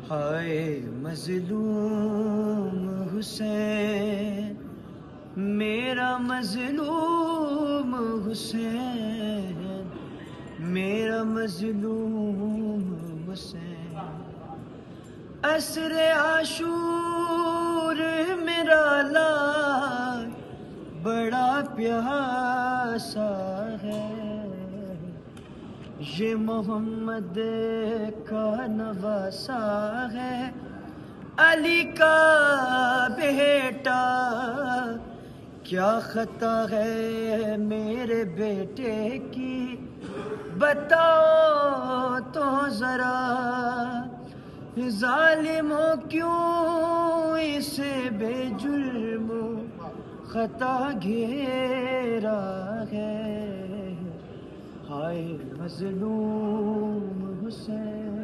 ہائے مظلوم حسین، میرا مظلوم حسین، میرا مظلوم حسین، عصر عاشور میرا لال بڑا پیاسا ہے، یہ محمد کا نواسا ہے، علی کا بیٹا، کیا خطا ہے میرے بیٹے کی بتاؤ تو ذرا، ظالموں کیوں اسے بے جرم خطا گھیرا ہے، ہائے مظلوم حسین۔